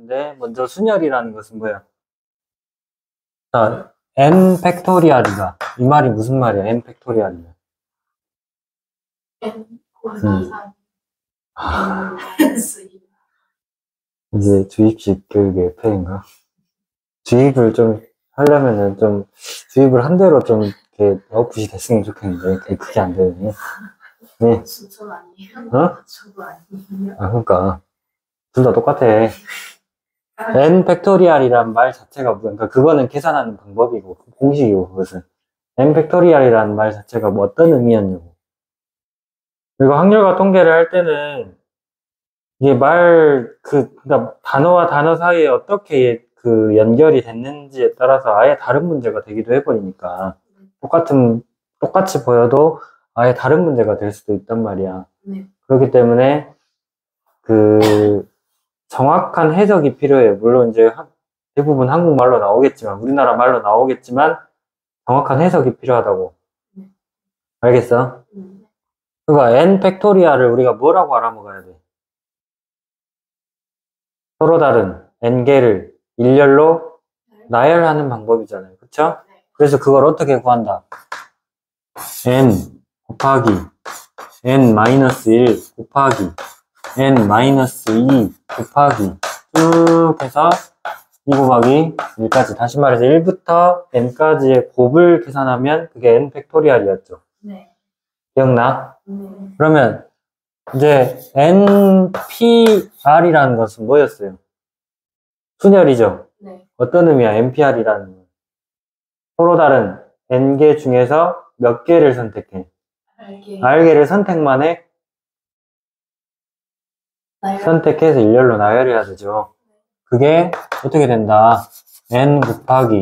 건데, 먼저 순열이라는 것은 뭐야? 자, n 팩토리얼이다. 이 말이 무슨 말이야? n 팩토리얼이야. n 곱하기 3 이제 주입식 교육의 폐인가? 주입을 좀 하려면은 좀 주입을 한 대로 좀 이렇게 아웃풋이 됐으면 좋겠는데 그게 안 되네. 네. 저 아니에요? 어? 저도 아니에요? 아 그러니까 둘 다 똑같아. n 팩토리얼이란 말 자체가 그러니까 그거는 계산하는 방법이고 공식이고 그것은 n 팩토리얼이라는 말 자체가 뭐 어떤 의미였냐고. 그리고 확률과 통계를 할 때는 이게 그러니까 단어와 단어 사이에 어떻게 그 연결이 됐는지에 따라서 아예 다른 문제가 되기도 해버리니까 똑같이 보여도 아예 다른 문제가 될 수도 있단 말이야. 네. 그렇기 때문에 그 정확한 해석이 필요해. 물론 이제 대부분 한국말로 나오겠지만 우리나라 말로 나오겠지만 정확한 해석이 필요하다고. 알겠어? 그러니까 n 팩토리얼을 우리가 뭐라고 알아먹어야 돼? 서로 다른 n개를 일렬로 나열하는 방법이잖아요. 그쵸? 그래서 그걸 어떻게 구한다? n 곱하기 n-1 곱하기 n-2 곱하기 쭉 해서 2 곱하기 1까지 다시 말해서 1부터 n까지의 곱을 계산하면 그게 n 팩토리얼이었죠. 네. 기억나? 네. 그러면 이제 NPR이라는 것은 뭐였어요? 순열이죠? 네. 어떤 의미야? NPR이라는 건 서로 다른 N개 중에서 몇 개를 선택해? R개를 선택만 해? 선택해서 일렬로 나열해야 되죠. 그게 어떻게 된다? N 곱하기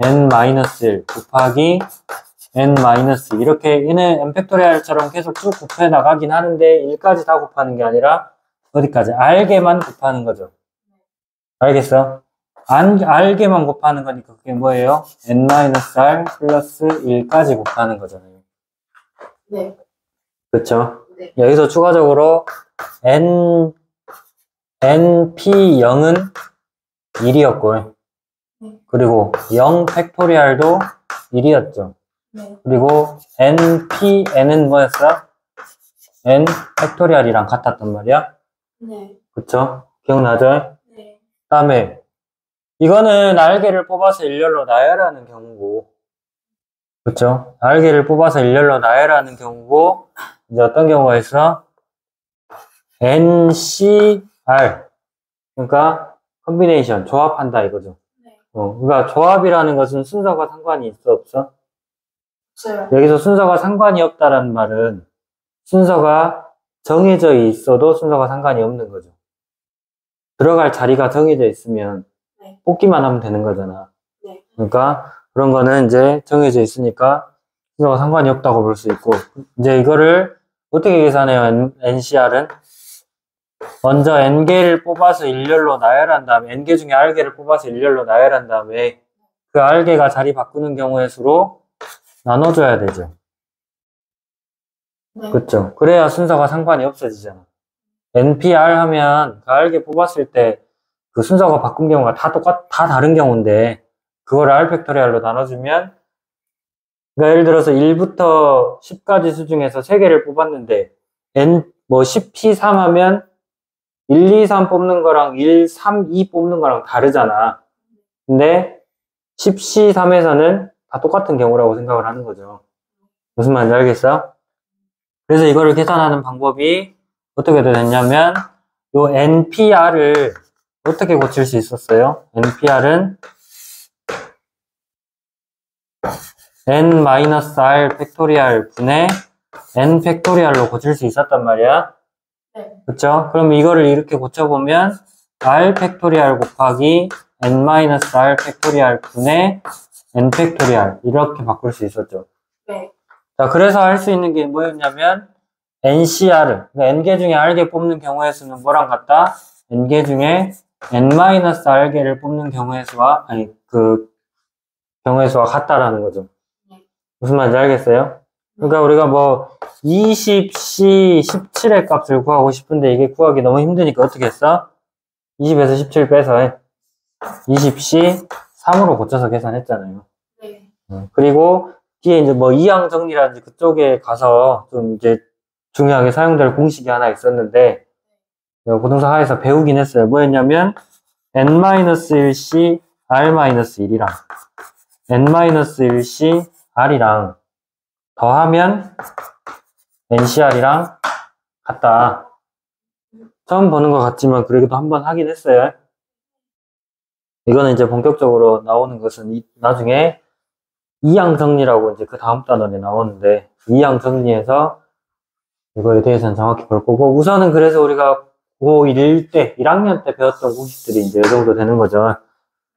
N-1 곱하기 N-2 이렇게 얘는 n 팩토리얼처럼 계속 쭉 곱해 나가긴 하는데 1까지 다 곱하는 게 아니라 어디까지? R개만 곱하는 거죠. 알겠어? R개만 곱하는 거니까 그게 뭐예요? N-R 플러스 1까지 곱하는 거잖아요. 네. 그쵸? 네. 여기서 추가적으로 NP0은 1이었고 그리고 0 팩토리얼도 1이었죠. 네. 그리고 NPN은 뭐였어? N 팩토리얼이랑 같았단 말이야? 네. 그쵸? 기억나죠? 네. 그 다음에 이거는 R개를 뽑아서 일렬로 나열하는 경우고 그쵸? R개를 뽑아서 일렬로 나열하는 경우고 이제 어떤 경우가 있어? NCR 그러니까 컨비네이션 조합한다 이거죠. 네. 그러니까 조합이라는 것은 순서가 상관이 있어 없어? 없어요. 여기서 순서가 상관이 없다라는 말은 순서가 정해져 있어도 순서가 상관이 없는 거죠. 들어갈 자리가 정해져 있으면 네. 뽑기만 하면 되는 거잖아. 네. 그러니까 그런 거는 이제 정해져 있으니까 순서가 상관이 없다고 볼 수 있고 이제 이거를 어떻게 계산해요? NCR은 먼저 N개를 뽑아서 일렬로 나열한 다음에 N개 중에 R개를 뽑아서 일렬로 나열한 다음에 그 R개가 자리 바꾸는 경우의 수로 나눠줘야 되죠. 네. 그쵸? 그래야 순서가 상관이 없어지잖아. NPR 하면 그 R개 뽑았을 때 그 순서가 바꾼 경우가 다 다른 경우인데 그걸 R 팩토리얼로 나눠주면 그러니까 예를 들어서 1부터 10까지 수 중에서 3개를 뽑았는데 뭐 10P3 하면 1, 2, 3 뽑는 거랑 1, 3, 2 뽑는 거랑 다르잖아. 근데 10C3에서는 다 똑같은 경우라고 생각을 하는 거죠. 무슨 말인지 알겠어? 그래서 이거를 계산하는 방법이 어떻게 됐냐면 요 NPR을 어떻게 고칠 수 있었어요? NPR은 N-R 팩토리얼 분의 N 팩토리얼로 고칠 수 있었단 말이야. 네. 그쵸? 그럼 이거를 이렇게 고쳐보면 R 팩토리얼 곱하기 N-R 팩토리얼 분의 N 팩토리얼 이렇게 바꿀 수 있었죠. 네. 자, 그래서 할 수 있는 게 뭐였냐면 NCR, 그러니까 N개 중에 R개 뽑는 경우의 수는 뭐랑 같다? N개 중에 N-R개를 뽑는 경우의 수와 경우의 수와 같다라는 거죠. 무슨 말인지 알겠어요? 그러니까 우리가 뭐 20C, 17의 값을 구하고 싶은데 이게 구하기 너무 힘드니까 어떻게 했어? 20에서 17 빼서 20C 3으로 고쳐서 계산했잖아요. 네. 그리고 뒤에 이제 뭐 이항 정리라든지 그쪽에 가서 좀 이제 중요하게 사용될 공식이 하나 있었는데 고등사 하에서 배우긴 했어요. 뭐였냐면 n-1c r-1이랑 n-1c r이랑 더하면 ncr이랑 같다. 처음 보는 것 같지만 그래도 한번 하긴 했어요. 이거는 이제 본격적으로 나오는 것은 나중에 이항 정리라고 이제 그 다음 단원에 나오는데 이항 정리에서 이거에 대해서는 정확히 볼 거고 우선은 그래서 우리가 고1 때 1학년 때 배웠던 공식들이 이제 이 정도 되는 거죠.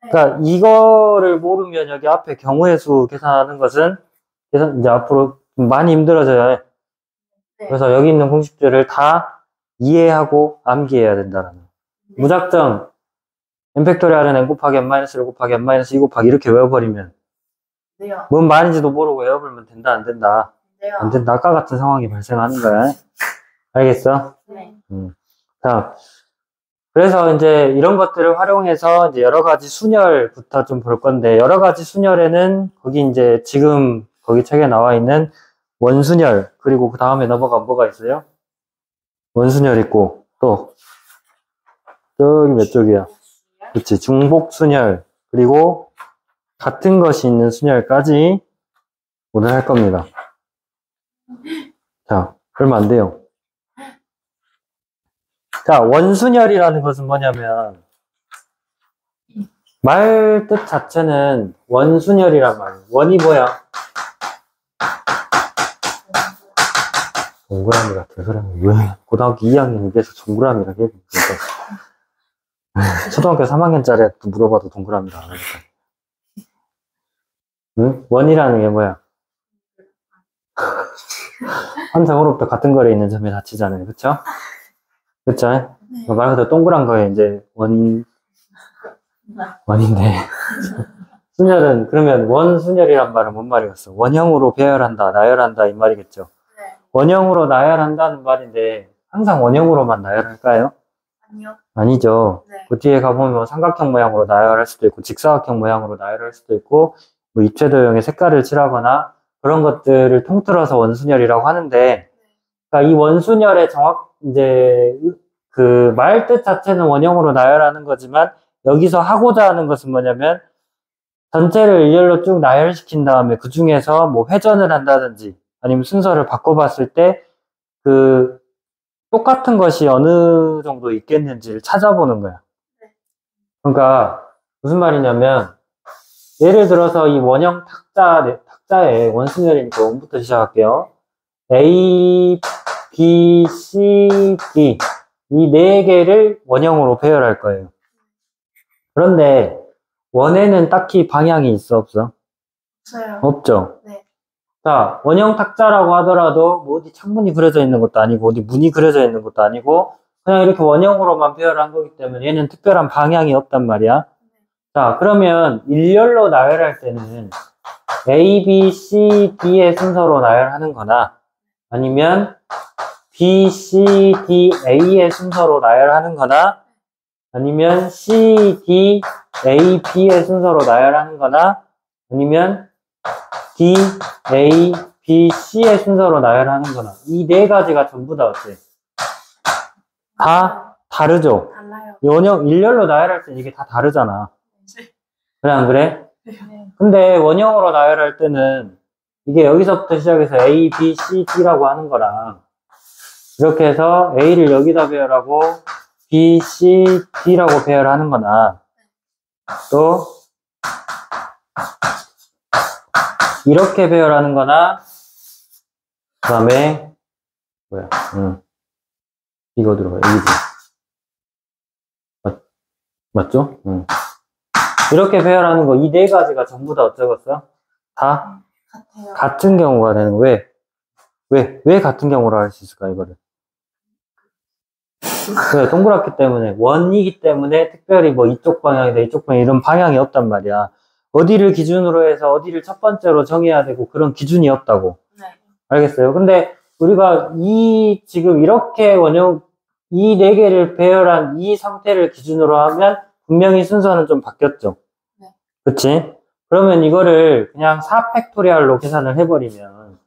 그러니까 이거를 모르면 여기 앞에 경우의 수 계산하는 것은 이제 앞으로 좀 많이 힘들어져요. 네. 그래서 여기 있는 공식들을 다 이해하고 암기해야 된다는. 무작정 n팩토리알은 n 곱하기 n-1 곱하기 n-2 곱하기 이렇게 외워버리면 네요. 뭔 말인지도 모르고 외워버리면 된다 안 된다. 네요. 안 된다. 아까 같은 상황이 발생하는 거야. 알겠어? 네. 자, 그래서 이제 이런 것들을 활용해서 이제 여러 가지 순열부터 좀 볼 건데, 여러 가지 순열에는 거기 이제 지금 거기 책에 나와 있는 원순열, 그리고 그 다음에 넘어간 뭐가 있어요? 원순열 있고, 또, 저기 몇 쪽이야? 그치, 중복순열, 그리고 같은 것이 있는 순열까지 오늘 할 겁니다. 자, 얼마 안 돼요. 자, 원순열이라는 것은 뭐냐면, 말 뜻 자체는 원순열이란 말이에요. 원이 뭐야? 동그라미가 개소리하면 왜 고등학교 2학년 입에서 동그라미라 해? 초등학교 3학년짜리한테 물어봐도 동그라미라 안 하니까. 응? 원이라는 게 뭐야? 한자어로부터 같은 거리에 있는 점이 닫히잖아요. 그쵸? 그쵸? 네. 말 그대로 동그란 거에 이제 원인데. 순열은, 그러면 원순열이란 말은 뭔 말이겠어? 원형으로 배열한다, 나열한다, 이 말이겠죠? 네. 원형으로 나열한다는 말인데, 항상 원형으로만 나열할까요? 아니요. 아니죠. 네. 그 뒤에 가보면 삼각형 모양으로 나열할 수도 있고, 직사각형 모양으로 나열할 수도 있고, 뭐 입체도형의 색깔을 칠하거나, 그런 것들을 통틀어서 원순열이라고 하는데, 그러니까 이 원순열의 이제, 그 말 뜻 자체는 원형으로 나열하는 거지만, 여기서 하고자 하는 것은 뭐냐면, 전체를 일렬로 쭉 나열시킨 다음에 그 중에서 뭐 회전을 한다든지, 아니면 순서를 바꿔봤을 때, 똑같은 것이 어느 정도 있겠는지를 찾아보는 거야. 그러니까, 무슨 말이냐면, 예를 들어서 이 원형 탁자에 원순열이니까 원부터 시작할게요. A, B, C, D. 이 네 개를 원형으로 배열할 거예요. 그런데, 원에는 딱히 방향이 있어, 없어? 없어요. 없죠? 네. 자, 원형 탁자라고 하더라도, 뭐 어디 창문이 그려져 있는 것도 아니고, 어디 문이 그려져 있는 것도 아니고, 그냥 이렇게 원형으로만 배열한 거기 때문에 얘는 특별한 방향이 없단 말이야. 자, 그러면 일렬로 나열할 때는 A, B, C, D의 순서로 나열하는 거나 아니면 B, C, D, A의 순서로 나열하는 거나 아니면 C, D, A, B의 순서로 나열하는 거나 아니면 D, A, B, C의 순서로 나열하는 거나 이 네 가지가 전부 다 어때? 다 다르죠? 달라요. 이 원형 일렬로 나열할 때 이게 다 다르잖아. 그래 안 그래? 네. 근데 원형으로 나열할 때는 이게 여기서부터 시작해서 A, B, C, D라고 하는 거랑 이렇게 해서 A를 여기다 배열하고 B, C, D라고 배열하는 거나 또 이렇게 배열하는 거나 그 다음에 뭐야 이거 들어가 여기지 맞죠? 이렇게 배열하는 거 이 네 가지가 전부 다 어쩌겠어? 다 같아요. 같은 경우가 되는 거. 왜 같은 경우로 할 수 있을까, 이거를? 그래, 동그랗기 때문에, 원이기 때문에 특별히 뭐 이쪽 방향이다, 이쪽 방향, 이런 방향이 없단 말이야. 어디를 기준으로 해서 어디를 첫 번째로 정해야 되고 그런 기준이 없다고. 네. 알겠어요? 근데 우리가 지금 이렇게 원형, 이 네 개를 배열한 이 상태를 기준으로 하면 분명히 순서는 좀 바뀌었죠. 네. 그치? 그러면 이거를 그냥 4팩토리얼로 계산을 해버리면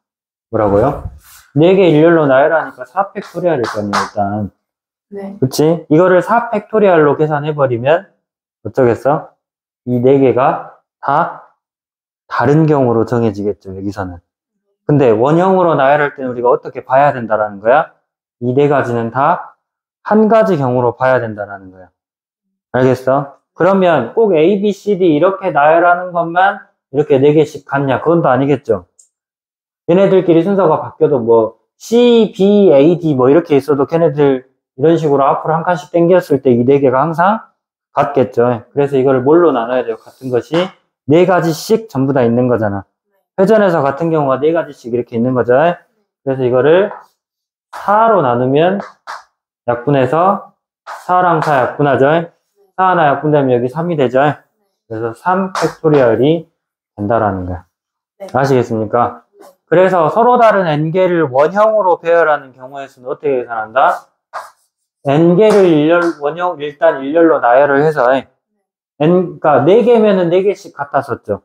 뭐라고요? 4개 일렬로 나열하니까 4팩토리얼일 거 아니에요, 일단. 네. 그치? 이거를 4팩토리얼로 계산해버리면 어쩌겠어? 이 4개가 다 다른 경우로 정해지겠죠, 여기서는. 근데 원형으로 나열할 때는 우리가 어떻게 봐야 된다라는 거야? 이 4가지는 다 한 가지 경우로 봐야 된다라는 거야. 알겠어? 그러면 꼭 A, B, C, D 이렇게 나열하는 것만 이렇게 4개씩 같냐? 그건 또 아니겠죠. 얘네들끼리 순서가 바뀌어도 뭐 C, B, A, D 뭐 이렇게 있어도 걔네들 이런 식으로 앞으로 한 칸씩 당겼을 때 이 4개가 항상 같겠죠. 그래서 이거를 뭘로 나눠야 돼요? 같은 것이 4가지씩 전부 다 있는 거잖아. 회전에서 같은 경우가 4가지씩 이렇게 있는 거죠. 그래서 이거를 4로 나누면 약분해서 4랑 4 약분하죠. 4 하나 약분되면 여기 3이 되죠. 그래서 3팩토리얼이 된다라는 거야. 네. 아시겠습니까? 그래서 서로 다른 n개를 원형으로 배열하는 경우에서는 어떻게 계산한다? n개를 원형 일단 일렬로 나열을 해서 그러니까 4개면은 4개씩 갖다 썼죠.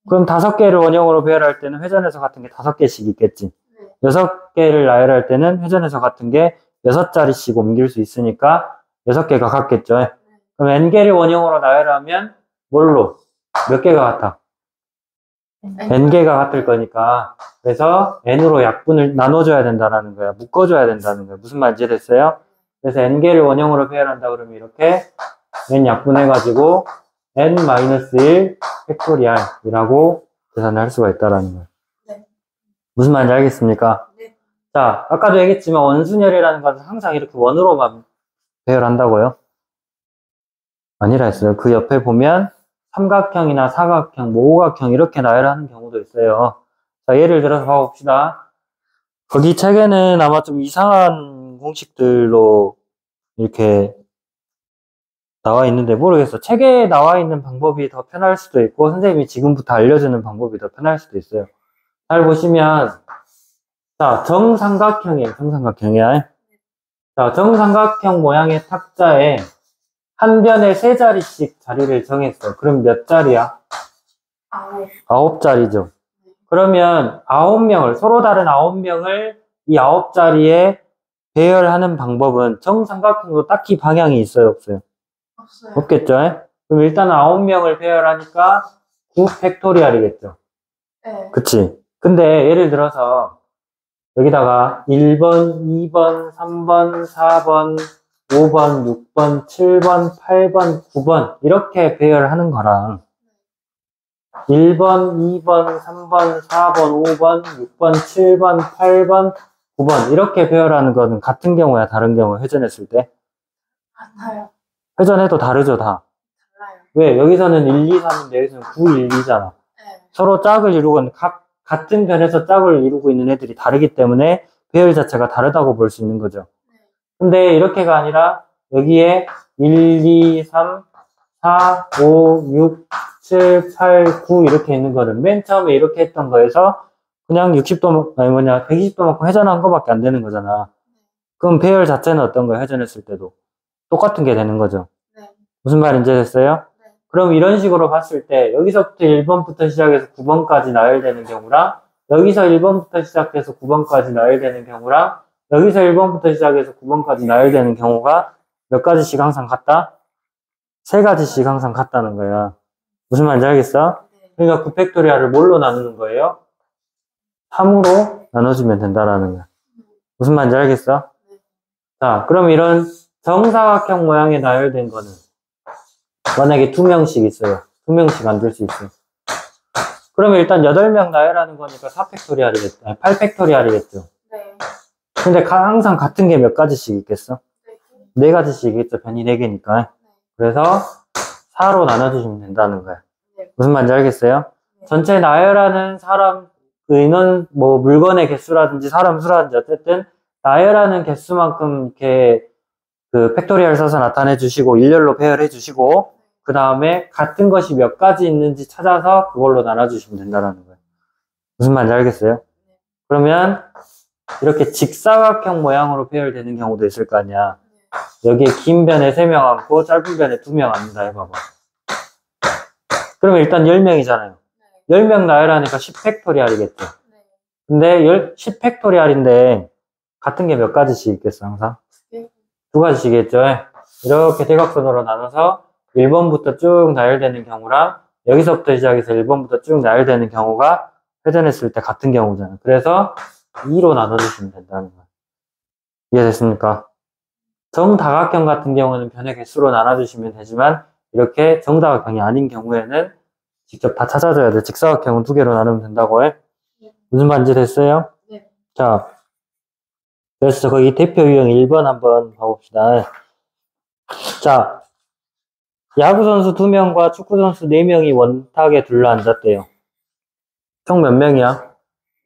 그럼 5개를 원형으로 배열할 때는 회전에서 같은 게 5개씩 있겠지. 6개를 나열할 때는 회전에서 같은 게 6자리씩 옮길 수 있으니까 6개가 같겠죠. 그럼 n개를 원형으로 나열하면 뭘로? 몇 개가 같아? n개가 같을 거니까. 그래서 n으로 약분을 나눠줘야 된다는 거야. 묶어줘야 된다는 거야. 무슨 말인지 됐어요? 그래서 n개를 원형으로 배열한다 그러면 이렇게 n 약분해가지고 n-1 팩토리얼이라고 계산을 할 수가 있다는 거야. 네. 무슨 말인지 알겠습니까? 네. 자, 아까도 얘기했지만 원순열이라는 것은 항상 이렇게 원으로만 배열한다고요? 아니라 했어요. 그 옆에 보면 삼각형이나 사각형, 뭐 오각형 이렇게 나열하는 경우도 있어요. 자, 예를 들어서 봐봅시다. 거기 책에는 아마 좀 이상한 공식들로 이렇게 나와 있는데 모르겠어. 책에 나와 있는 방법이 더 편할 수도 있고 선생님이 지금부터 알려주는 방법이 더 편할 수도 있어요. 잘 보시면 자, 정삼각형이에요. 정삼각형이야. 자, 정삼각형 모양의 탁자에 한 변에 3자리씩 자리를 정했어. 그럼 몇 자리야? 9. 9자리죠. 그러면 9명을, 서로 다른 9명을 이 9자리에 배열하는 방법은 정삼각형도 딱히 방향이 있어요, 없어요? 없어요. 없겠죠? 그럼 일단 9명을 배열하니까 9팩토리얼이겠죠. 네. 그치? 근데 예를 들어서 여기다가 1번, 2번, 3번, 4번, 5번, 6번, 7번, 8번, 9번 이렇게 배열하는 거랑 1번, 2번, 3번, 4번, 5번, 6번, 7번, 8번, 9번 이렇게 배열하는 거는 같은 경우야, 다른 경우야, 회전했을 때? 같아요. 회전해도 다르죠, 다. 달라요. 왜? 여기서는 1, 2, 3인데 여기서는 9, 1, 2잖아. 네. 서로 짝을 이루고 같은 변에서 짝을 이루고 있는 애들이 다르기 때문에 배열 자체가 다르다고 볼 수 있는 거죠. 근데 이렇게가 아니라 여기에 1, 2, 3, 4, 5, 6, 7, 8, 9 이렇게 있는 거는 맨 처음에 이렇게 했던 거에서 그냥 60도, 아니 120도만큼 회전한 거밖에 안 되는 거잖아. 그럼 배열 자체는 어떤 거야? 회전했을 때도. 똑같은 게 되는 거죠. 네. 무슨 말인지 됐어요? 네. 그럼 이런 식으로 봤을 때 여기서부터 1번부터 시작해서 9번까지 나열되는 경우랑 여기서 1번부터 시작해서 9번까지 나열되는 경우랑 여기서 1번부터 시작해서 9번까지 나열되는 경우가 몇 가지씩 항상 같다? 3가지씩 항상 같다는 거야. 무슨 말인지 알겠어? 네. 그러니까 9팩토리얼을 뭘로 나누는 거예요? 3으로 나눠주면 된다라는 거야. 무슨 말인지 알겠어? 네. 자, 그럼 이런 정사각형 모양에 나열된 거는 만약에 2명씩 있어요. 2명씩 안 될 수 있어요. 그러면 일단 8명 나열하는 거니까 4팩토리얼이겠죠. 아니, 8팩토리얼이겠죠. 네. 근데 항상 같은 게 몇 가지씩 있겠어? 네. 4가지씩 있겠죠. 변이 4개니까. 그래서 4로 나눠주시면 된다는 거야. 네. 무슨 말인지 알겠어요? 네. 전체 나열하는 사람, 그 인원, 뭐 물건의 개수라든지 사람 수라든지 어쨌든 나열하는 개수만큼 이렇게 그 팩토리얼 써서 나타내 주시고 일렬로 배열해 주시고 그 다음에 같은 것이 몇 가지 있는지 찾아서 그걸로 나눠주시면 된다는 거예요. 무슨 말인지 알겠어요? 그러면 이렇게 직사각형 모양으로 배열되는 경우도 있을 거 아니야. 여기에 긴 변에 3명 앉고 짧은 변에 2명 앉는다 해봐봐. 그러면 일단 10명이잖아요. 10명 나열하니까 10팩토리알이겠죠. 네. 근데 10팩토리알인데 같은 게 몇 가지씩 있겠어, 항상? 네. 2가지씩이겠죠. 이렇게 대각선으로 나눠서 1번부터 쭉 나열되는 경우랑 여기서부터 시작해서 1번부터 쭉 나열되는 경우가 회전했을 때 같은 경우잖아요. 그래서 2로 나눠주시면 된다는 거예요. 이해됐습니까? 정다각형 같은 경우는 변의 개수로 나눠주시면 되지만 이렇게 정다각형이 아닌 경우에는 직접 다 찾아줘야 돼. 직사각형은 2개로 나누면 된다고 해. 무슨 말인지 됐어요? 네. 자, 그래서 거기 대표 유형 1번 한번 봐봅시다. 자, 야구선수 2명과 축구선수 4명이 원탁에 둘러앉았대요. 총 몇 명이야?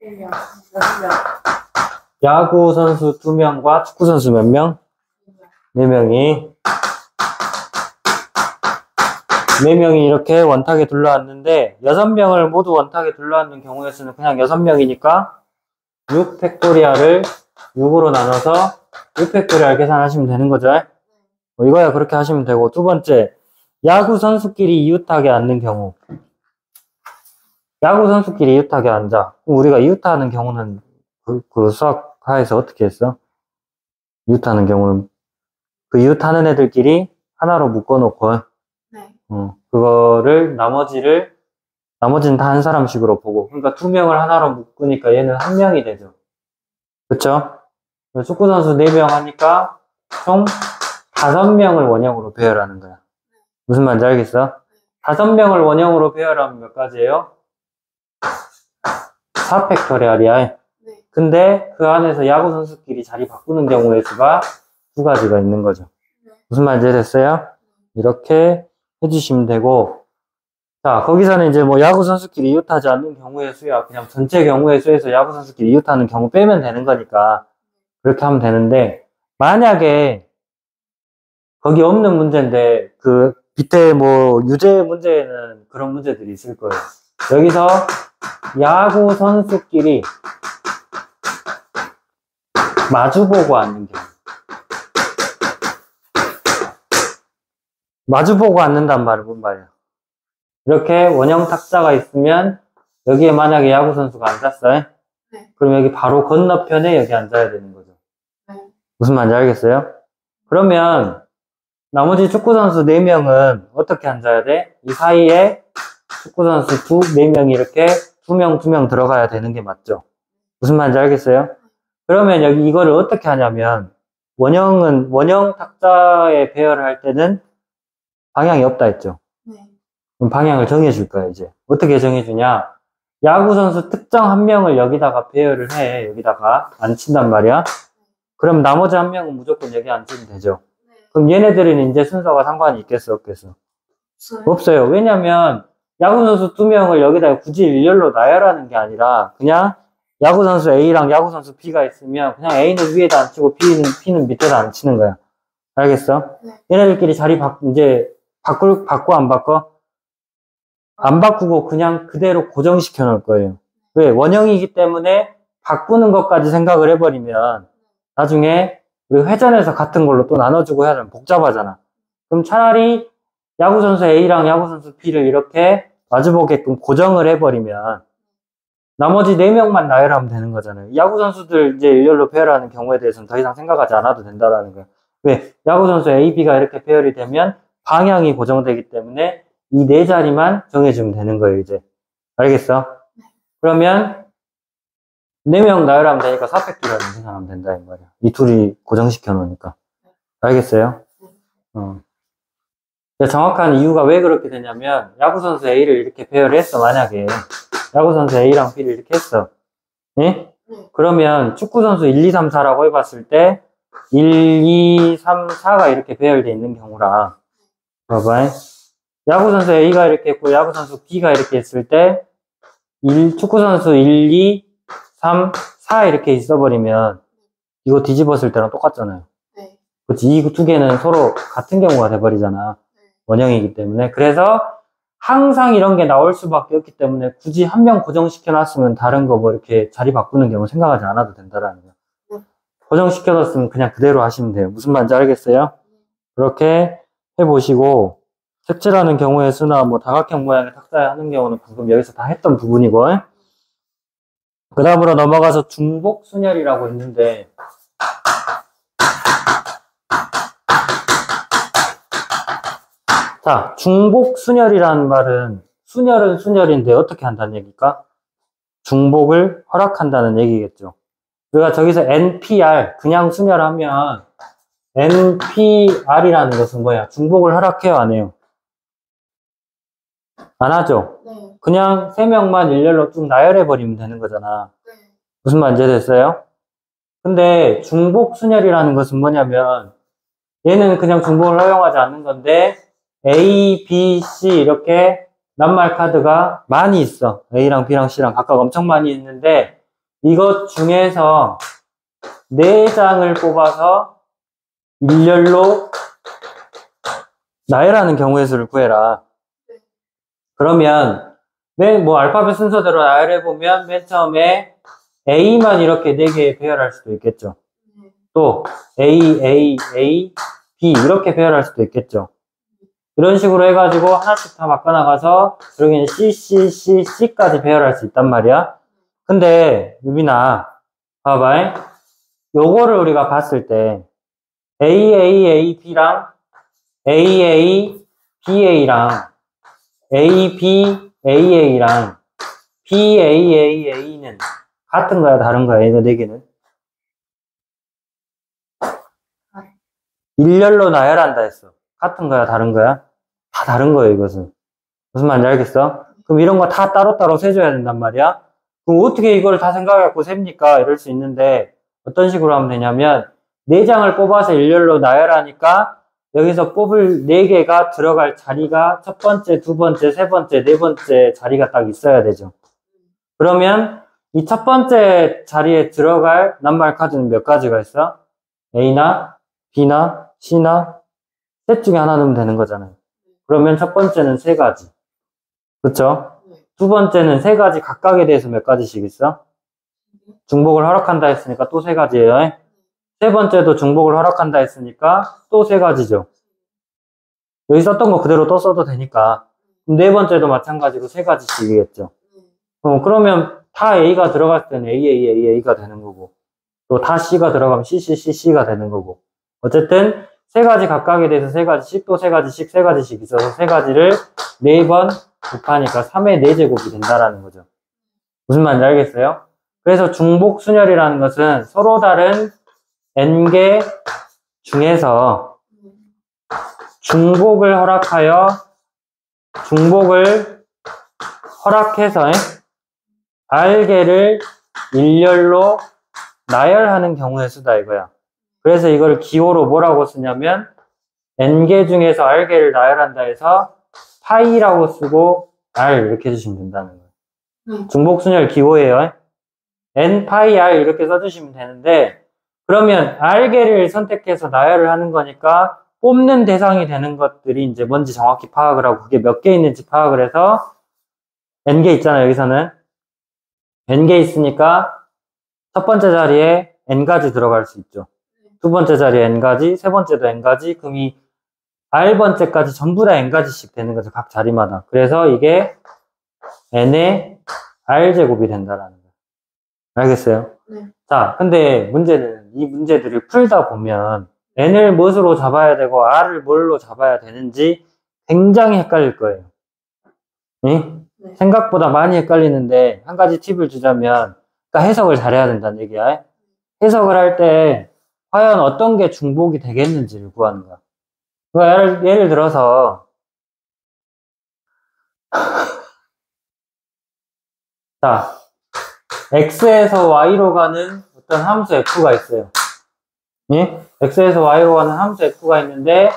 1명. 야구선수 2명과 축구선수 몇 명? 4명이. 4명이 이렇게 원탁에 둘러앉는데 6명을 모두 원탁에 둘러앉는 경우에서는 그냥 6명이니까 6팩토리알을 6으로 나눠서 6팩토리알 계산하시면 되는 거죠. 이거야 그렇게 하시면 되고, 두 번째, 야구 선수끼리 이웃하게 앉는 경우. 야구 선수끼리 이웃하게 앉아. 그럼 우리가 이웃하는 경우는 그 수학하에서 어떻게 했어? 이웃하는 경우는 그 이웃하는 애들끼리 하나로 묶어놓고, 네. 그거를 나머지는 다 한 사람씩으로 보고, 그러니까 2명을 하나로 묶으니까 얘는 1명이 되죠. 그쵸? 축구선수 4명 하니까 총 5명을 원형으로 배열하는 거야. 무슨 말인지 알겠어? 5명을 원형으로 배열하면 몇 가지예요? 4팩토리알이야. 네. 근데 그 안에서 야구 선수끼리 자리 바꾸는 경우의 수가 2가지가 있는 거죠. 네. 무슨 말인지 됐어요? 이렇게 해주시면 되고, 자, 거기서는 이제 뭐 야구 선수끼리 이웃하지 않는 경우의 수야, 그냥 전체 경우의 수에서 야구 선수끼리 이웃하는 경우 빼면 되는 거니까 그렇게 하면 되는데, 만약에 거기 없는 문제인데 그 밑에 뭐 유제 문제에는 그런 문제들이 있을 거예요. 여기서 야구 선수끼리 마주보고 앉는 경우. 마주보고 앉는단 말은 뭔 말이야? 이렇게 원형 탁자가 있으면 여기에 만약에 야구 선수가 앉았어요? 네. 그럼 여기 바로 건너편에 여기 앉아야 되는 거죠. 네. 무슨 말인지 알겠어요? 그러면 나머지 축구선수 4명은 어떻게 앉아야 돼? 이 사이에 축구선수 4명이 이렇게 2명 들어가야 되는 게 맞죠? 무슨 말인지 알겠어요? 그러면 여기 이거를 어떻게 하냐면, 원형 탁자에 배열을 할 때는 방향이 없다 했죠? 네. 그럼 방향을 정해줄 거야, 이제. 어떻게 정해주냐? 야구선수 특정 1명을 여기다가 배열을 해. 여기다가 앉힌단 말이야. 그럼 나머지 1명은 무조건 여기 앉히면 되죠. 그럼 얘네들은 이제 순서가 상관이 있겠어, 없겠어? 없어요. 왜냐면 야구선수 2명을 여기다 굳이 일렬로 나열하는 게 아니라 그냥 야구선수 A랑 야구선수 B가 있으면 그냥 A는 위에다 앉히고 B는 밑에다 앉히는 거야. 알겠어? 네. 얘네들끼리 자리 이제 바꿔 안 바꿔? 안 바꾸고 그냥 그대로 고정시켜 놓을 거예요. 왜? 원형이기 때문에 바꾸는 것까지 생각을 해버리면 나중에 우리 회전해서 같은 걸로 또 나눠주고 해야 되면 복잡하잖아. 그럼 차라리 야구선수 A랑 야구선수 B를 이렇게 마주보게끔 고정을 해버리면 나머지 4명만 나열하면 되는 거잖아요. 야구선수들 이제 일렬로 배열하는 경우에 대해서는 더 이상 생각하지 않아도 된다라는 거야. 왜? 야구선수 A, B가 이렇게 배열이 되면 방향이 고정되기 때문에 이 4자리만 정해주면 되는 거예요, 이제. 알겠어? 그러면 4명 나열하면 되니까 4팩토리알을 생각하면 된다, 이 말이야. 이 둘이 고정시켜 놓으니까. 알겠어요? 정확한 이유가 왜 그렇게 되냐면, 야구선수 A를 이렇게 배열을 했어, 만약에. 야구선수 A랑 B를 이렇게 했어. 예? 그러면 축구선수 1, 2, 3, 4라고 해봤을 때, 1, 2, 3, 4가 이렇게 배열되어 있는 경우라. 봐봐. 야구선수 A가 이렇게 했고, 야구선수 B가 이렇게 했을 때, 축구선수 1, 2, 3, 4 이렇게 있어버리면, 이거 뒤집었을 때랑 똑같잖아요. 네. 그렇지. 이 2개는 서로 같은 경우가 돼버리잖아. 원형이기 때문에. 그래서 항상 이런 게 나올 수밖에 없기 때문에 굳이 1명 고정시켜 놨으면 다른 거 뭐 이렇게 자리 바꾸는 경우 생각하지 않아도 된다라는 거야. 고정시켜놨으면 그냥 그대로 하시면 돼요. 무슨 말인지 알겠어요? 그렇게 해보시고, 색칠하는 경우의 수나 뭐 다각형 모양의 탁자에 하는 경우는 방금 여기서 다 했던 부분이고, 그 다음으로 넘어가서 중복 순열이라고 있는데, 자, 중복 순열이라는 말은 순열은 순열인데 어떻게 한다는 얘기일까? 중복을 허락한다는 얘기겠죠. 우리가 저기서 NPR, 그냥 순열하면 NPR이라는 것은 뭐야? 중복을 허락해요, 안 해요? 안 하죠? 네. 그냥 3명만 일렬로 쭉 나열해버리면 되는 거잖아. 네. 무슨 말인지 됐어요? 근데 중복 순열이라는 것은 뭐냐면 얘는 그냥 중복을 허용하지 않는 건데 A, B, C 이렇게 낱말 카드가 많이 있어. A랑 B랑 C랑 각각 엄청 많이 있는데 이것 중에서 4장을 뽑아서 일렬로 나열하는 경우의 수를 구해라. 그러면 뭐 알파벳 순서대로 나열해보면 맨 처음에 A만 이렇게 4개에 배열할 수도 있겠죠. 또 A, A, A, B 이렇게 배열할 수도 있겠죠. 이런 식으로 해가지고 하나씩 다 바꿔나가서 여기는 C, C, C, C까지 배열할 수 있단 말이야. 근데 유빈아 봐봐. 요거를 우리가 봤을 때 A, A, A, B랑 A, A, B, A랑 A, B, A, A랑 B, A, A, A는 같은 거야, 다른 거야, 이거 4개는? 일렬로 나열한다 했어. 같은 거야, 다른 거야? 다 다른 거예요, 이것은. 무슨 말인지 알겠어? 그럼 이런 거 다 따로따로 세줘야 된단 말이야? 그럼 어떻게 이걸 다 생각해갖고 셉니까? 이럴 수 있는데, 어떤 식으로 하면 되냐면, 4장을 뽑아서 일렬로 나열하니까, 여기서 뽑을 4개가 들어갈 자리가 첫 번째, 두 번째, 세 번째, 네 번째 자리가 딱 있어야 되죠. 그러면 이 첫 번째 자리에 들어갈 낱말 카드는 몇 가지가 있어? A나 B나 C나 셋 중에 하나 넣으면 되는 거잖아요. 그러면 첫 번째는 3가지. 그쵸? 두 번째는 3가지 각각에 대해서 몇 가지씩 있어? 중복을 허락한다 했으니까 또 3가지예요. 세 번째도 중복을 허락한다 했으니까 또 3가지죠. 여기 썼던 거 그대로 또 써도 되니까. 그럼 네 번째도 마찬가지로 3가지씩이겠죠. 그러면 다 A가 들어갈 때는 A, A, A, A가 되는 거고, 또 다 C가 들어가면 C, C, C, C가 되는 거고. 어쨌든 3가지 각각에 대해서 3가지씩, 또 3가지씩, 3가지씩 있어서 3가지를 4번 곱하니까 3의 4제곱이 된다라는 거죠. 무슨 말인지 알겠어요? 그래서 중복 순열이라는 것은 서로 다른 n개 중에서 중복을 허락해서 R개를 일렬로 나열하는 경우의 수다 이거야. 그래서 이걸 기호로 뭐라고 쓰냐면 n개 중에서 R개를 나열한다 해서 파이라고 쓰고 R 이렇게 해주시면 된다는 거예요. 중복순열 기호예요. n 파이 R 이렇게 써주시면 되는데 그러면 R개를 선택해서 나열을 하는 거니까 뽑는 대상이 되는 것들이 이제 뭔지 정확히 파악을 하고 그게 몇 개 있는지 파악을 해서 n개 있잖아요. 여기서는 n개 있으니까 첫 번째 자리에 n가지 들어갈 수 있죠. 두 번째 자리에 n가지, 세 번째도 n가지, 그럼 이 r번째까지 전부 다 n가지씩 되는 거죠. 각 자리마다. 그래서 이게 n의 r제곱이 된다라는 거예요. 알겠어요? 네. 자, 근데 문제는 이 문제들을 풀다 보면 n을 무엇으로 잡아야 되고 r을 뭘로 잡아야 되는지 굉장히 헷갈릴 거예요. 응? 네. 생각보다 많이 헷갈리는데 한 가지 팁을 주자면 그러니까 해석을 잘해야 된다는 얘기야. 해석을 할 때 과연 어떤 게 중복이 되겠는지를 구하는 거야. 그러니까 예를 들어서 자, x에서 y로 가는 어떤 함수 f가 있어요. 예? x에서 y로 가는 함수 f가 있는데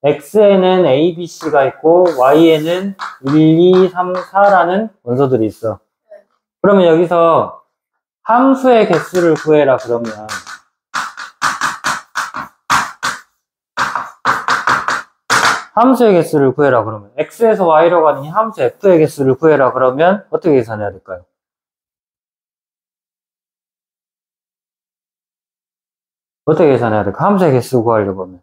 x에는 a, b, c가 있고 y에는 1, 2, 3, 4라는 원소들이 있어. 그러면 여기서 함수의 개수를 구해라 그러면 함수의 개수를 구해라 그러면 x에서 y로 가는 이 함수 f의 개수를 구해라 그러면 어떻게 계산해야 될까요? 어떻게 계산해야 될까? 함수의 개수 구하려고 하면.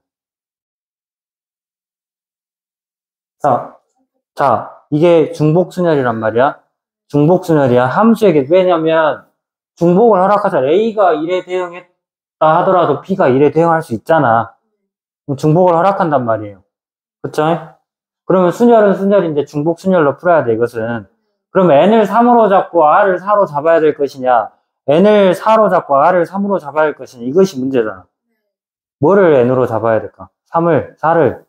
자, 이게 중복순열이란 말이야. 중복순열이야. 함수의 개수. 왜냐면, 중복을 허락하자. A가 1에 대응했다 하더라도 B가 1에 대응할 수 있잖아. 그럼 중복을 허락한단 말이에요. 그쵸? 그러면 순열은 순열인데 중복순열로 풀어야 돼, 이것은. 그럼 N을 3으로 잡고 R을 4로 잡아야 될 것이냐? N을 4로 잡고 R을 3으로 잡아야 할 것이냐? 이것이 문제잖아. 뭐를 N으로 잡아야 될까? 3을, 4를,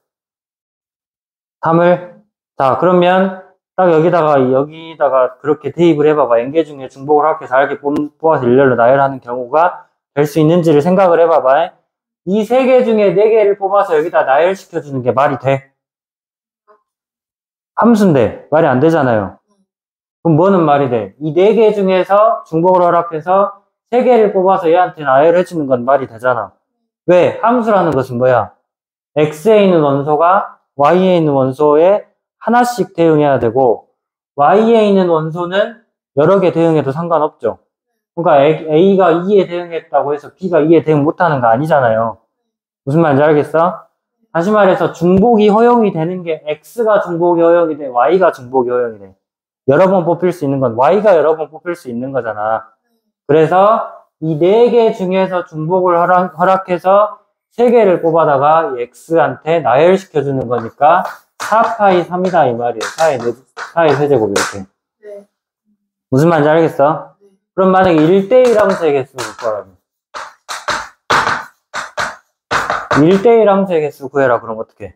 3을. 자, 그러면 딱 여기다가 그렇게 대입을 해봐봐. N개 중에 중복을 허락해서 R개 뽑아서 일렬로 나열하는 경우가 될 수 있는지를 생각을 해봐봐. 이 3개 중에 4개를 뽑아서 여기다 나열시켜주는 게 말이 돼? 함수인데 말이 안 되잖아요. 그럼 뭐는 말이 돼? 이 4개 중에서 중복을 허락해서 3개를 뽑아서 얘한테 나열해주는 건 말이 되잖아. 왜? 함수라는 것은 뭐야? x에 있는 원소가 y에 있는 원소에 하나씩 대응해야 되고 y에 있는 원소는 여러 개 대응해도 상관없죠. 그러니까 a가 2에 대응했다고 해서 b가 2에 대응 못하는 거 아니잖아요. 무슨 말인지 알겠어? 다시 말해서 중복이 허용이 되는 게 x가 중복이 허용이 돼, y가 중복이 허용이 돼. 여러 번 뽑힐 수 있는 건 y가 여러 번 뽑힐 수 있는 거잖아. 그래서 이 4개 중에서 중복을 허락해서 3개를 뽑아다가 x한테 나열시켜주는 거니까 4파이 3이다 이 말이에요. 4의 세제곱 이렇게. 네. 무슨 말인지 알겠어? 네. 그럼 만약에 1대1 함수의 개수를 구하라면 1대1 함수의 개수 구해라. 그럼 어떻게?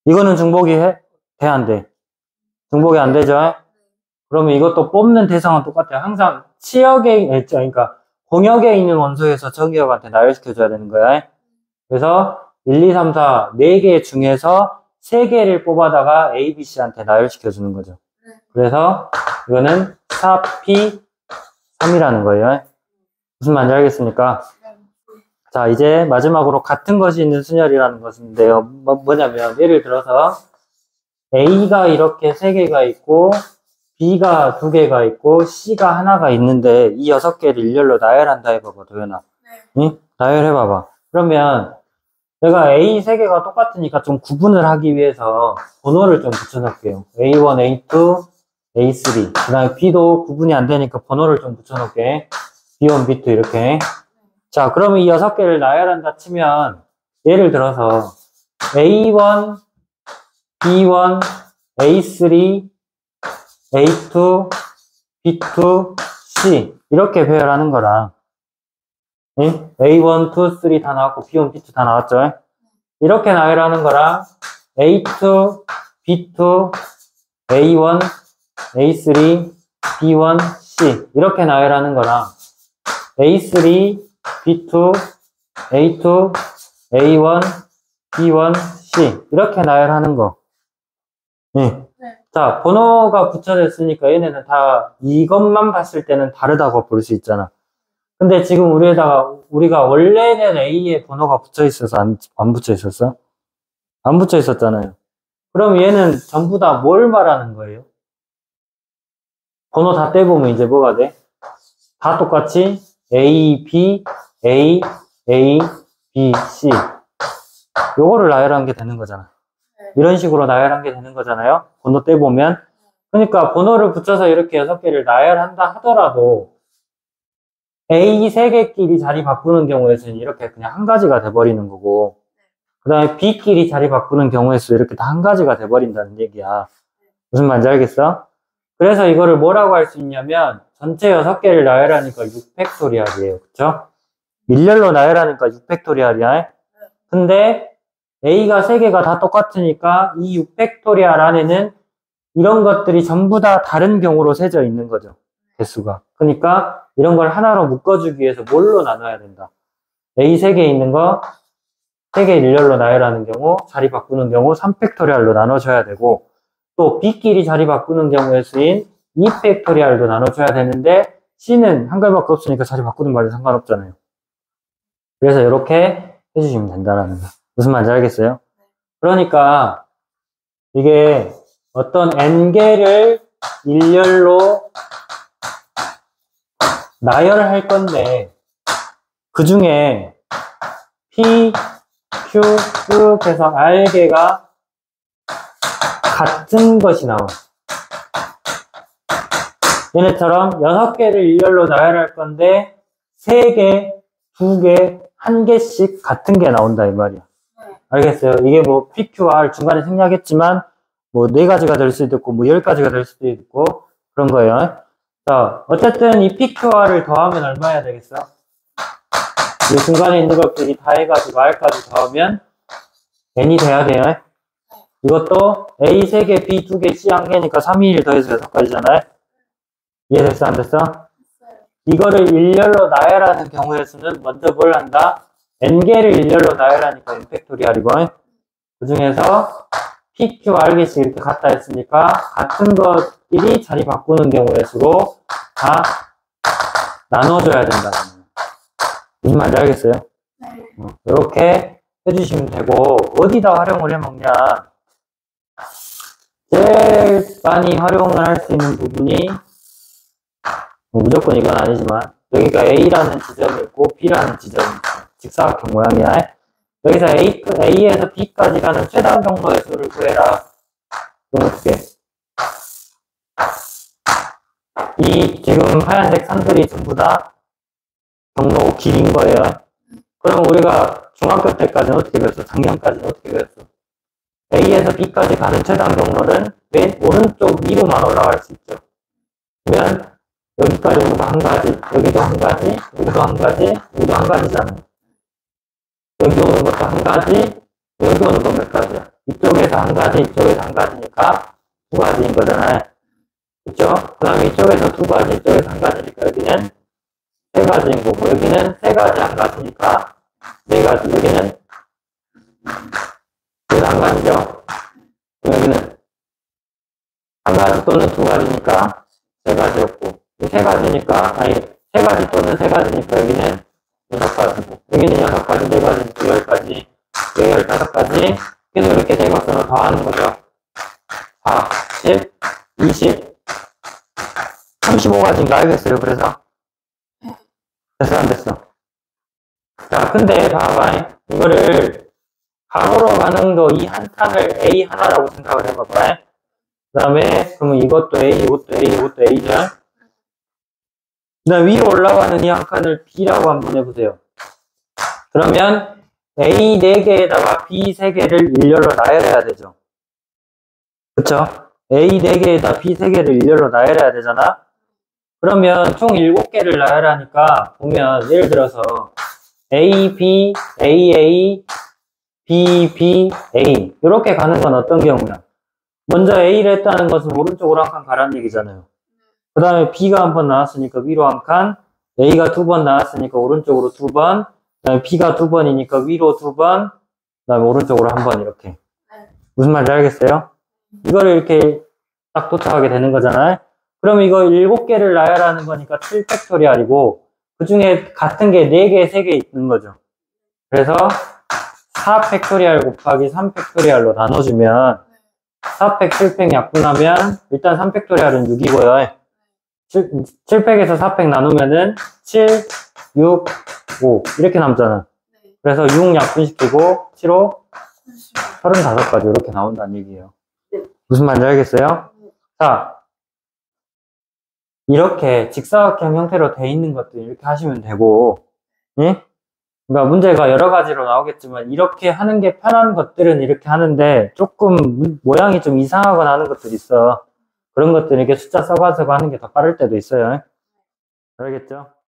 이거는 중복이 돼, 안 돼? 중복이 안 되죠? 그러면 이것도 뽑는 대상은 똑같아요. 항상 그러니까 공역에 있는 원소에서 정기역한테 나열시켜줘야 되는 거야. 그래서 1, 2, 3, 4, 4개 중에서 3개를 뽑아다가 A, B, C한테 나열시켜주는 거죠. 그래서 이거는 4P 3이라는 거예요. 무슨 말인지 알겠습니까? 자, 이제 마지막으로 같은 것이 있는 순열이라는 것인데요. 뭐냐면 예를 들어서 A가 이렇게 3개가 있고 B가 2개가 있고 C가 하나가 있는데 이 6개를 일렬로 나열한다 해봐봐, 도연아. 네. 응? 나열해봐봐. 그러면 내가 A 3개가 똑같으니까 좀 구분을 하기 위해서 번호를 좀 붙여놓을게요. A1, A2, A3. 그 다음에 B도 구분이 안 되니까 번호를 좀 붙여놓을게. B1, B2 이렇게. 자, 그러면 이 6개를 나열한다 치면 예를 들어서 A1, B1, A3, A2, B2, C 이렇게 배열하는 거랑 응? A1, 2, 3 다 나왔고 B1, B2 다 나왔죠? 이렇게 나열하는 거랑 A2, B2, A1, A3, B1, C 이렇게 나열하는 거랑 A3, B2, A2, A1, B1, C 이렇게 나열하는 거. 네. 네. 자, 번호가 붙여졌으니까 얘네는 다 이것만 봤을 때는 다르다고 볼 수 있잖아. 근데 지금 우리가 원래는 A에 번호가 붙여 있어서 안 붙여 있었어? 안 붙여 있었잖아요. 그럼 얘는 전부 다 뭘 말하는 거예요? 번호 다 떼보면 이제 뭐가 돼? 다 똑같이 A, B, A, A, B, C. 요거를 나열한 게 되는 거잖아. 이런 식으로 나열한 게 되는 거잖아요. 번호 떼보면. 그러니까 번호를 붙여서 이렇게 6개를 나열한다 하더라도 A 3개끼리 자리 바꾸는 경우에서는 이렇게 그냥 한 가지가 돼버리는 거고 그 다음에 B끼리 자리 바꾸는 경우에서 이렇게 다 한 가지가 돼버린다는 얘기야. 무슨 말인지 알겠어? 그래서 이거를 뭐라고 할 수 있냐면 전체 6개를 나열하니까 6팩토리얼이에요. 그쵸? 일렬로 나열하니까 6팩토리얼이야. 근데 A가 3개가 다 똑같으니까 이 6팩토리얼 안에는 이런 것들이 전부 다 다른 경우로 세져 있는 거죠. 개수가. 그러니까 이런 걸 하나로 묶어주기 위해서 뭘로 나눠야 된다. A 3개 있는 거 3개 일렬로 나열하는 경우, 자리 바꾸는 경우 3팩토리얼로 나눠줘야 되고 또 B끼리 자리 바꾸는 경우에 쓰인 2팩토리얼도 나눠줘야 되는데 C는 한 개밖에 없으니까 자리 바꾸는 말이 상관없잖아요. 그래서 이렇게 해주시면 된다는 거. 무슨 말인지 알겠어요? 그러니까 이게 어떤 n개를 일렬로 나열할 건데 그 중에 P, Q 쭉 해서 R개가 같은 것이 나와요. 얘네처럼 6개를 일렬로 나열할 건데 3개, 2개, 1개씩 같은 게 나온다 이 말이야. 알겠어요? 이게 뭐 PQR 중간에 생략했지만 뭐 4가지가 될 수도 있고 뭐 10가지가 될 수도 있고 그런 거예요. 자, 어쨌든 이 PQR을 더하면 얼마 해야 되겠어? 이 중간에 있는 것들이 다 해가지고 R까지 더하면 N이 돼야 돼요. 이것도 A 3개, B 2개, C 1개니까 3, 2, 1 더해서 6가지잖아요. 이해됐어? 안 됐어? 이거를 일렬로 나열하는 경우의 수는 먼저 뭘 한다? N개를 일렬로 나열하니까 N팩토리알이고 그 중에서 P, Q, R개씩 이렇게 같다 했으니까 같은 것끼리 자리 바꾸는 경우의 수로 다 나눠줘야 된다. 무슨 말인지 알겠어요? 네. 이렇게 해주시면 되고 어디다 활용을 해먹냐 제일 많이 활용을 할 수 있는 부분이 무조건 이건 아니지만 여기가 A라는 지점이 있고 B라는 지점이 있어. 직사각형 모양이야. 여기서 A에서 B까지 가는 최단 경로의 수를 구해라. 그럼 어떻게? 이 지금 하얀색 산들이 전부 다 경로 길인 거예요. 그럼 우리가 중학교 때까지는 어떻게 배웠어? 작년까지는 어떻게 배웠어? A에서 B까지 가는 최단 경로는 맨 오른쪽 위로만 올라갈 수 있죠. 그러면 여기까지 오는 거 한 가지, 여기도 한 가지, 여기도 한 가지, 여기도 한 가지잖아요. 여기 오는 것도 한 가지, 여기 오는 건 몇 가지야? 이쪽에서 한 가지, 이쪽에서 한 가지니까 2가지인 거잖아요. 그쵸? 그 다음에 이쪽에서 2가지, 이쪽에서 한 가지니까 여기는 3가지인 거고, 여기는 3가지 한 가지니까 4가지, 여기는 한 가지죠? 여기는 한 가지 또는 2가지니까 3가지였고, 3가지니까, 아니, 3가지 또는 3가지니까 여기는 6가지고, 여기는 6가지, 4가지, 10가지, 15가지, 그래서 이렇게 대각선을 더하는 거죠. 4, 10, 20, 35가지인가 알겠어요, 그래서. 됐어, 안 됐어? 자, 근데 봐봐. 이거를 가로로 가는 거 이 한 칸을 A 하나라고 생각을 해봐봐. 그 다음에, 그러면 이것도 A, 이것도 A, 이것도 A죠? 그 다음 위로 올라가는 이 한 칸을 B라고 한번 해보세요. 그러면 A 4개에다가 B 3개를 일렬로 나열해야 되죠. 그쵸? A 4개에다 B 3개를 일렬로 나열해야 되잖아? 그러면 총 7개를 나열하니까 보면 예를 들어서 A, B, A, A, B, B, A 이렇게 가는 건 어떤 경우야? 먼저 A를 했다는 것은 오른쪽으로 한 칸 가라는 얘기잖아요. 그 다음에 B가 한 번 나왔으니까 위로 한 칸, A가 2번 나왔으니까 오른쪽으로 2번, 그 다음에 B가 2번이니까 위로 2번, 그 다음에 오른쪽으로 한 번 이렇게. 무슨 말인지 알겠어요? 이거를 이렇게 딱 도착하게 되는 거잖아요. 그럼 이거 7개를 나열하는 거니까 7팩토리알이고 그 중에 같은 게 4개, 3개 있는 거죠. 그래서 4팩토리알 곱하기 3팩토리알로 나눠주면 4팩, 7팩 약분하면 일단 3팩토리알은 6이고요. 7팩에서 4팩 나누면은 7, 6, 5 이렇게 남잖아. 그래서 6 약분시키고 7호 35까지 이렇게 나온다는 얘기예요. 무슨 말인지 알겠어요? 자, 이렇게 직사각형 형태로 돼 있는 것도 이렇게 하시면 되고, 예? 그러니까 문제가 여러 가지로 나오겠지만 이렇게 하는 게 편한 것들은 이렇게 하는데 조금 모양이 좀 이상하거나 하는 것들이 있어. 그런 것들은 이렇게 숫자 써가지고 하는 게 더 빠를 때도 있어요. 알겠죠?